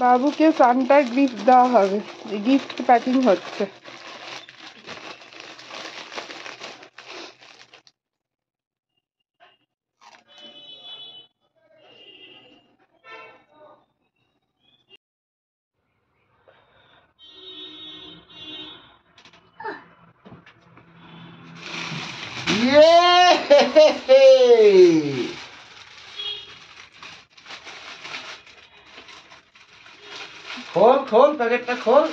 বাবুকে সান্টার গিফট দেওয়া হবে, গিফট প্যাকিং হচ্ছে। खोल खोल पैकेटটা खोल।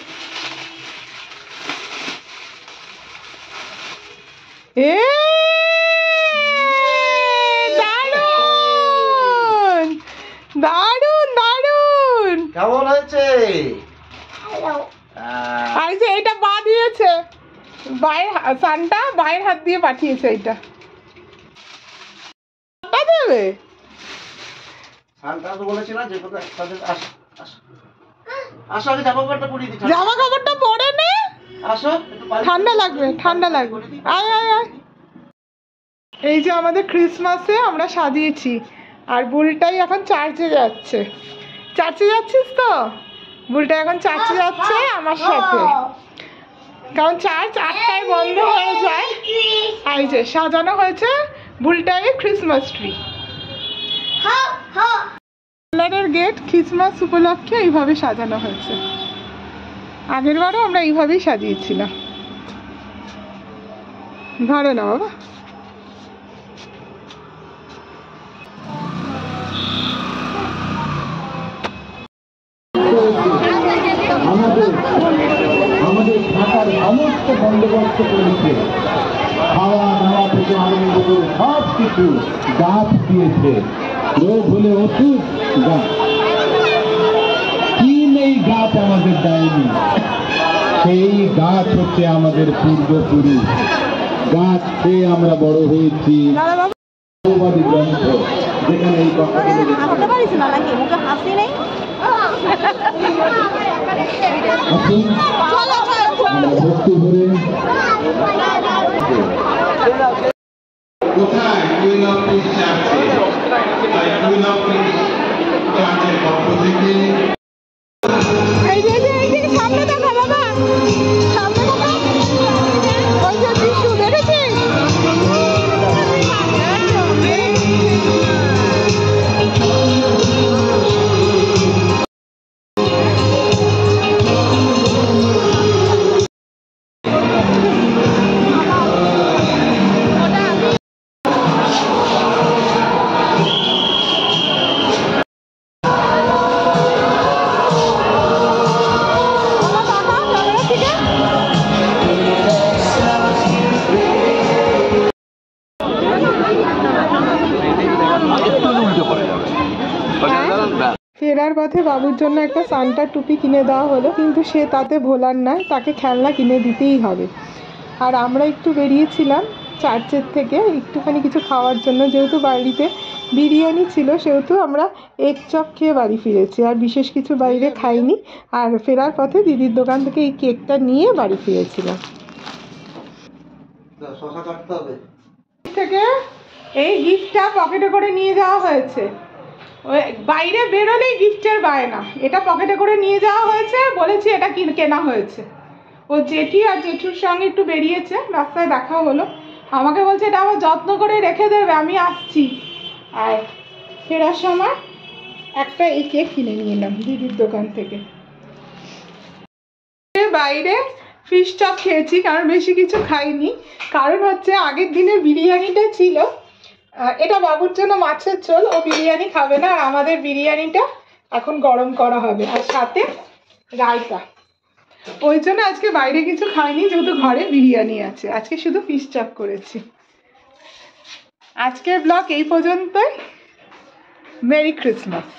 এ দারুন দারুন দারুন, কেমন হয়েছে? আর যে এটা পা দিয়েছে, বাইরে সান্টা বাইরের হাত দিয়ে পাঠিয়েছে। এটা দেবে সান্টা তো বলেছিল যে কোথায় তাদের আসো আগে জামা কাপড়টা পরিয়ে দিই। জামা কাপড়টা পরে নে, আসো ঠান্ডা লাগবে ঠান্ডা লাগবে। আয় আয় আয়। এই যে আমাদের ক্রিসমাসে আমরা সাজিয়েছি, আর বুলটাই এখন চার্চে যাচ্ছে। চার্চে যাচ্ছিস তো? বুলটা এখন চার্চে যাচ্ছে আমার সাথে, কারণ চার্চ 8টায় বন্ধ হয়ে যায়। এই যে সাজানো হয়েছে বুলটাকে ক্রিসমাস ট্রি। পার্লারের গেট ক্রিসমাস উপলক্ষে এইভাবে সাজানো হয়েছে। আগের বারও আমরা এইভাবেই সাজিয়েছিলাম। ধরে না বাবা। আমাদের থাকার সমস্ত বন্দোবস্ত করেছে, খাওয়া দাওয়া থেকে আরম্ভ করে সব কিছু গাছ দিয়েছে। রোগ হলে ওষুধ গাছ, কি নেই গাছ আমাদের দেয়নি। সেই গাছ হচ্ছে আমাদের পূর্বপুরুষ, গাছ খেয়ে আমরা বড় হয়েছি। গ্রন্থ যেখানে এই কথাগুলো ভক্তি ভরে কোথায় কুইন অফ পিস চার্চে, কুইন অফ পিস চার্চের পক্ষ থেকে সামনে দেখা বাবা, সামনে দেখা। ওই যে টিস্যু দেখেছিস? ফেরার পথে বাবুর জন্য একটা সান্টার টুপি কিনে দেওয়া হলো, কিন্তু সে তাতে ভোলার নয়, তাকে খেলনা কিনে দিতেই হবে। আর আমরা একটু বেরিয়েছিলাম চার্চের থেকে একটুখানি কিছু খাওয়ার জন্য, যেহেতু বাড়িতে বিরিয়ানি ছিল সেহেতু আমরা এগ চপ খেয়ে বাড়ি ফিরেছি, আর বিশেষ কিছু বাইরে খাইনি। আর ফেরার পথে দিদির দোকান থেকে এই কেকটা নিয়ে বাড়ি ফিরেছিলাম। থেকে এই গিফটটা পকেটে করে নিয়ে যাওয়া হয়েছে। ওই বাইরে বেরোলেই গিফটের বায়না, এটা পকেটে করে নিয়ে যাওয়া হয়েছে, বলেছি এটা কেনা হয়েছে। ও জেঠি আর জেঠুর সঙ্গে একটু বেরিয়েছে, রাস্তায় দেখা হলো, আমাকে বলছে এটা আবার যত্ন করে রেখে দেবে, আমি আসছি। আর ফেরার সময় একটা এই কেক কিনে নিয়ে এলাম দিদির দোকান থেকে। বাইরে ফিশ চপ খেয়েছি, কারণ বেশি কিছু খাইনি। কারণ হচ্ছে আগের দিনের বিরিয়ানিটা ছিল, এটা বাবুর জন্য মাছের ঝোল, ও বিরিয়ানি খাবে না, আর আমাদের বিরিয়ানিটা এখন গরম করা হবে, আর সাথে রায়তা। ওই জন্য আজকে বাইরে কিছু খাইনি, যেহেতু ঘরে বিরিয়ানি আছে। আজকে শুধু ফিশ চপ করেছি। আজকের ব্লগ এই পর্যন্তই। Merry Christmas.